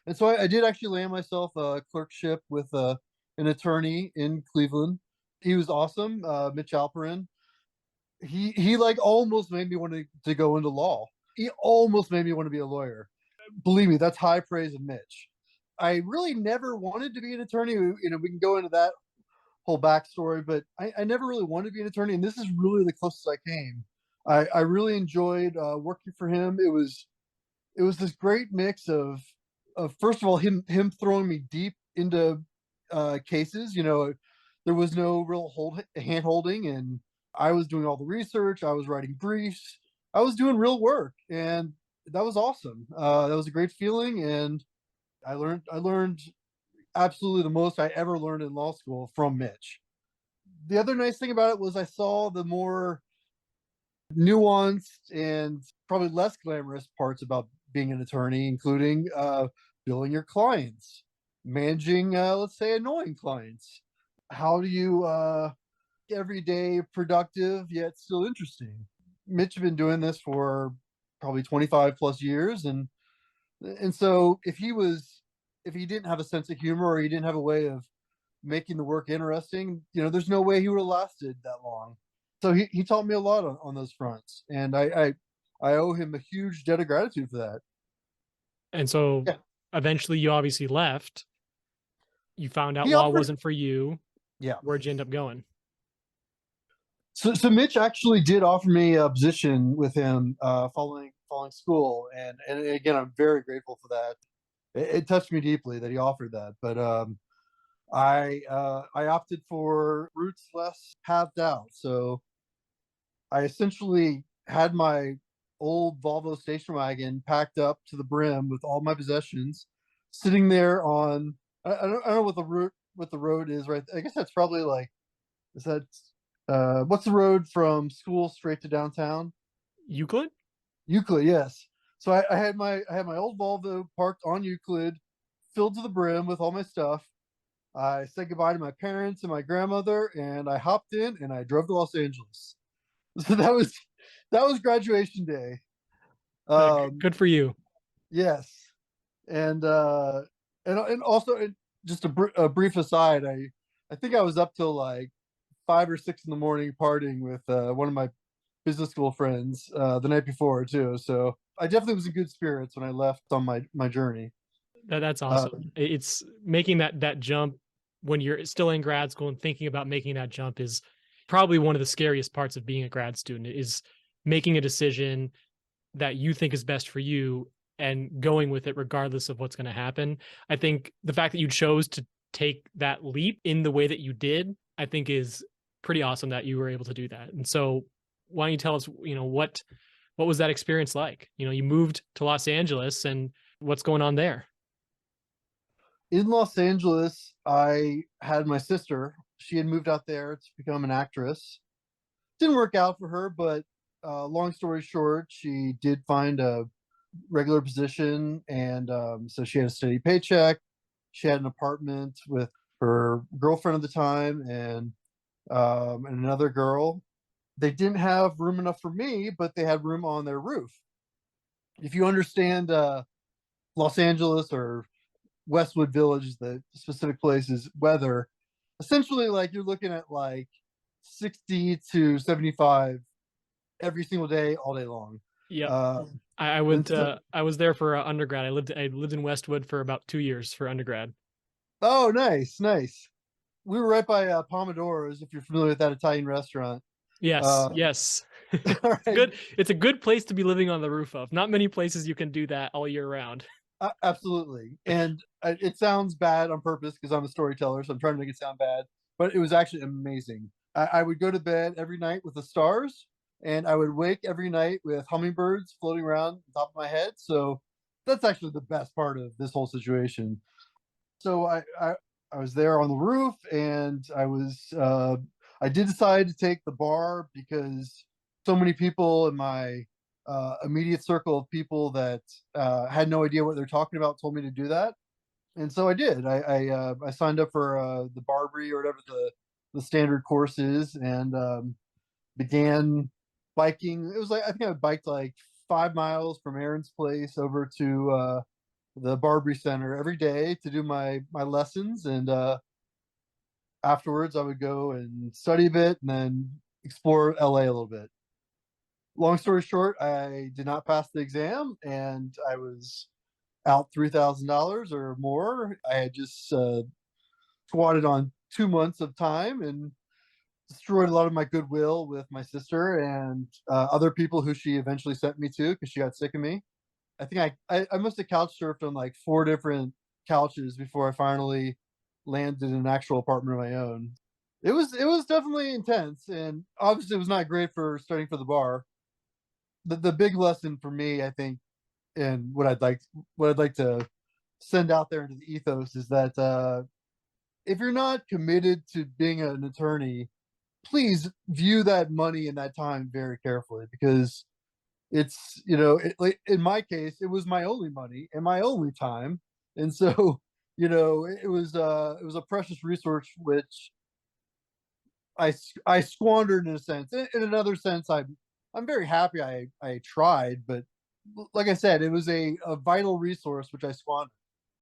And so I did actually land myself a clerkship with an attorney in Cleveland. He was awesome, Mitch Alperin. He like almost made me want to go into law. He almost made me want to be a lawyer. Believe me, that's high praise of Mitch. I really never wanted to be an attorney. We can go into that whole backstory, but I never really wanted to be an attorney, and this is really the closest I came. I really enjoyed working for him. It was this great mix of first of all him throwing me deep into cases. There was no real hand holding, and I was doing all the research. I was writing briefs. I was doing real work, and that was awesome. That was a great feeling, and I learned absolutely the most I ever learned in law school from Mitch. The other nice thing about it was I saw the more nuanced and probably less glamorous parts about being an attorney, including billing your clients, managing, let's say, annoying clients. How do you every day productive yet still interesting? Mitch has been doing this for probably 25 plus years, and so if he didn't have a sense of humor or he didn't have a way of making the work interesting, there's no way he would have lasted that long. So he taught me a lot on those fronts, and I owe him a huge debt of gratitude for that. And so Yeah, eventually you obviously left. You found out he law offered. wasn't for you. Yeah, Where'd you end up going? so Mitch actually did offer me a position with him following school, and again I'm very grateful for that. It touched me deeply that he offered that, but I opted for routes less paved out. So I essentially had my old Volvo station wagon packed up to the brim with all my possessions, sitting there on. I don't know what the road is, right? I guess that's probably like, is that what's the road from school straight to downtown? Euclid? Euclid, yes. So I had my old Volvo parked on Euclid, filled to the brim with all my stuff. I said goodbye to my parents and my grandmother, and I hopped in and I drove to Los Angeles. So that was graduation day. Um, Good for you. yes, and and also just a brief aside, I think I was up till like 5 or 6 in the morning partying with one of my business school friends the night before too. So I definitely was in good spirits when I left on my journey. That's Uh, awesome. It's making that jump when you're still in grad school and thinking about making that jump is probably one of the scariest parts of being a grad student is making a decision that you think is best for you and going with it regardless of what's going to happen. I think the fact that you chose to take that leap in the way that you did, I think is pretty awesome that you were able to do that. And so why don't you tell us, what was that experience like? You moved to Los Angeles and what's going on there? in Los Angeles, I had my sister. She had moved out there to become an actress. Didn't work out for her, but long story short, she did find a regular position, and so she had a steady paycheck. She had an apartment with her girlfriend at the time, and another girl. They didn't have room enough for me, but they had room on their roof. If you understand Los Angeles or Westwood Village, the specific places, weather, essentially like you're looking at like 60 to 75 every single day, all day long. Yep. Uh, I and went. so, I was there for undergrad. I lived in Westwood for about 2 years for undergrad. oh, nice, nice. We were right by Pomodoro's, if you're familiar with that Italian restaurant. Yes, Uh, yes. all It's right, good. It's a good place to be living on the roof of. Not many places you can do that all year round. absolutely. And it sounds bad on purpose because I'm a storyteller, so I'm trying to make it sound bad. But it was actually amazing. I would go to bed every night with the stars, and I would wake every night with hummingbirds floating around on top of my head. So that's actually the best part of this whole situation. So I was there on the roof, and I did decide to take the bar because so many people in my immediate circle of people that had no idea what they're talking about told me to do that, and so I did. I signed up for the Barbary or whatever the standard course is, and began biking. It was like I think I biked like 5 miles from Aaron's place over to the Barbary Center every day to do my lessons, and afterwards I would go and study a bit and then explore LA a little bit. Long story short, I did not pass the exam and I was out $3,000 or more. I had just squatted on 2 months of time and destroyed a lot of my goodwill with my sister and other people who she eventually sent me to because she got sick of me. I think I must have couch surfed on like four different couches before I finally landed in an actual apartment of my own. It was definitely intense, and obviously it was not great for studying for the bar. The big lesson for me, I think, and what I'd like to send out there into the ethos is that if you're not committed to being an attorney, please view that money and that time very carefully because it's like in my case it was my only money and my only time, and so it was a precious resource which I squandered in a sense. In another sense, I'm very happy I tried, but like I said, it was a vital resource which I squandered.